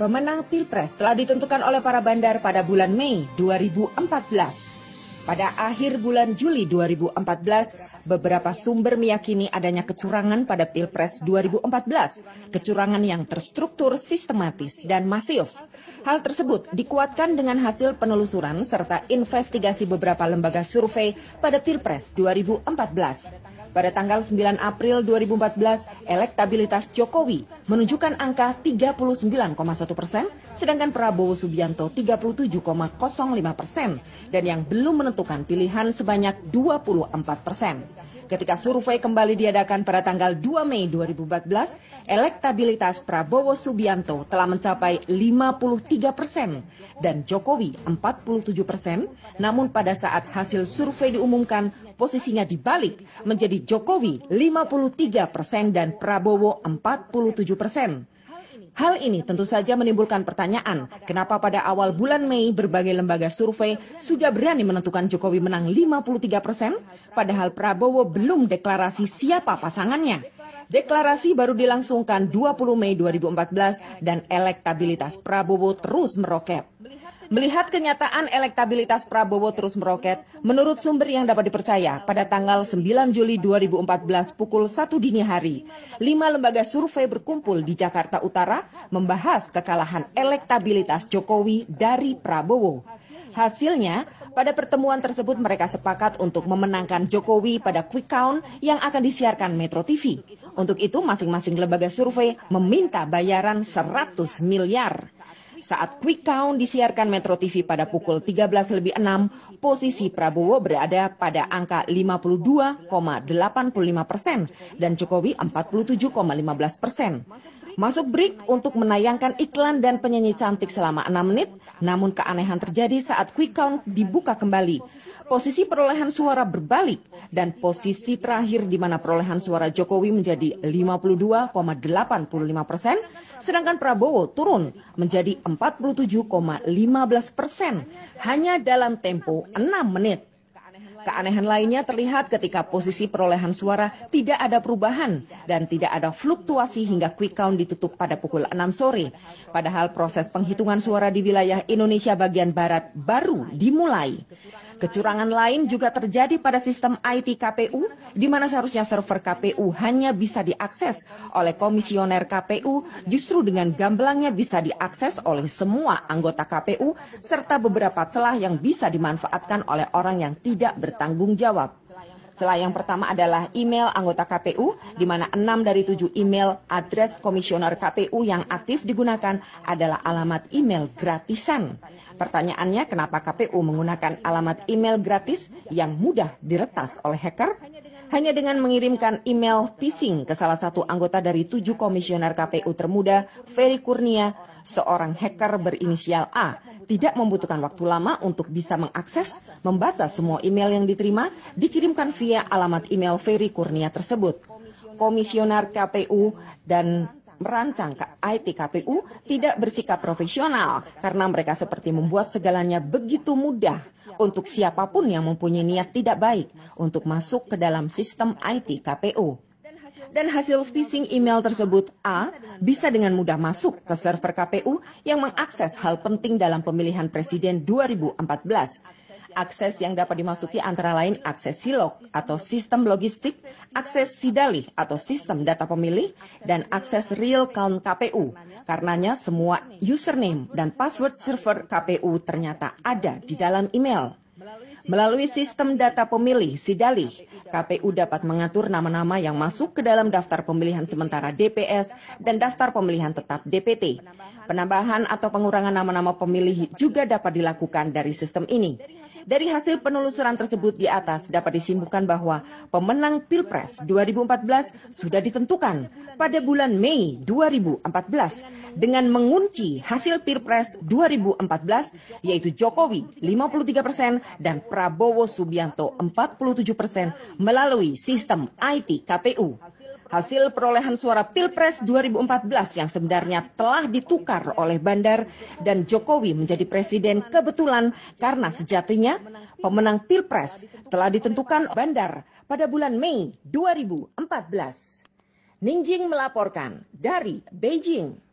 Pemenang Pilpres telah ditentukan oleh para bandar pada bulan Mei 2014. Pada akhir bulan Juli 2014, beberapa sumber meyakini adanya kecurangan pada Pilpres 2014, kecurangan yang terstruktur, sistematis, dan masif. Hal tersebut dikuatkan dengan hasil penelusuran serta investigasi beberapa lembaga survei pada Pilpres 2014. Pada tanggal 9 April 2014, elektabilitas Jokowi menunjukkan angka 39,1%, sedangkan Prabowo Subianto 37,05%, dan yang belum menentukan pilihan sebanyak 24%. Ketika survei kembali diadakan pada tanggal 2 Mei 2014, elektabilitas Prabowo Subianto telah mencapai 53% dan Jokowi 47%, namun pada saat hasil survei diumumkan, posisinya dibalik menjadi Jokowi 53% dan Prabowo 47%. Hal ini tentu saja menimbulkan pertanyaan, kenapa pada awal bulan Mei berbagai lembaga survei sudah berani menentukan Jokowi menang 53%, padahal Prabowo belum deklarasi siapa pasangannya. Deklarasi baru dilangsungkan 20 Mei 2014 dan elektabilitas Prabowo terus meroket. Melihat kenyataan elektabilitas Prabowo terus meroket, menurut sumber yang dapat dipercaya, pada tanggal 9 Juli 2014 pukul 1 dini hari, 5 lembaga survei berkumpul di Jakarta Utara membahas kekalahan elektabilitas Jokowi dari Prabowo. Hasilnya, pada pertemuan tersebut mereka sepakat untuk memenangkan Jokowi pada quick count yang akan disiarkan Metro TV. Untuk itu, masing-masing lembaga survei meminta bayaran 100 miliar. Saat quick count disiarkan Metro TV pada pukul 13.06, posisi Prabowo berada pada angka 52,85% dan Jokowi 47,15%. Masuk break untuk menayangkan iklan dan penyanyi cantik selama 6 menit, namun keanehan terjadi saat quick count dibuka kembali. Posisi perolehan suara berbalik dan posisi terakhir di mana perolehan suara Jokowi menjadi 52,85%, sedangkan Prabowo turun menjadi 47,15% hanya dalam tempo 6 menit. Keanehan lainnya terlihat ketika posisi perolehan suara tidak ada perubahan dan tidak ada fluktuasi hingga quick count ditutup pada pukul 6 sore. Padahal proses penghitungan suara di wilayah Indonesia bagian Barat baru dimulai. Kecurangan lain juga terjadi pada sistem IT KPU, di mana seharusnya server KPU hanya bisa diakses oleh komisioner KPU, justru dengan gamblangnya bisa diakses oleh semua anggota KPU, serta beberapa celah yang bisa dimanfaatkan oleh orang yang tidak bertanggung jawab. Celah yang pertama adalah email anggota KPU, di mana 6 dari 7 email address komisioner KPU yang aktif digunakan adalah alamat email gratisan. Pertanyaannya, kenapa KPU menggunakan alamat email gratis yang mudah diretas oleh hacker? Hanya dengan mengirimkan email phishing ke salah satu anggota dari 7 komisioner KPU termuda, Ferry Kurnia, seorang hacker berinisial A, tidak membutuhkan waktu lama untuk bisa mengakses, membaca semua email yang diterima, dikirimkan via alamat email Ferry Kurnia tersebut. Komisioner KPU dan merancang IT KPU tidak bersikap profesional karena mereka seperti membuat segalanya begitu mudah untuk siapapun yang mempunyai niat tidak baik untuk masuk ke dalam sistem IT KPU. Dan hasil phishing email tersebut, A, bisa dengan mudah masuk ke server KPU yang mengakses hal penting dalam pemilihan presiden 2014. Akses yang dapat dimasuki antara lain akses silog atau sistem logistik, akses sidalih atau sistem data pemilih, dan akses real count KPU. Karenanya semua username dan password server KPU ternyata ada di dalam email. Melalui sistem data pemilih sidalih, KPU dapat mengatur nama-nama yang masuk ke dalam daftar pemilihan sementara DPS dan daftar pemilihan tetap DPT. Penambahan atau pengurangan nama-nama pemilih juga dapat dilakukan dari sistem ini. Dari hasil penelusuran tersebut di atas dapat disimpulkan bahwa pemenang Pilpres 2014 sudah ditentukan pada bulan Mei 2014 dengan mengunci hasil Pilpres 2014 yaitu Jokowi 53% dan Prabowo Subianto 47% melalui sistem IT KPU. Hasil perolehan suara Pilpres 2014 yang sebenarnya telah ditukar oleh bandar dan Jokowi menjadi presiden kebetulan karena sejatinya pemenang Pilpres telah ditentukan bandar pada bulan Mei 2014. Ningjing melaporkan dari Beijing.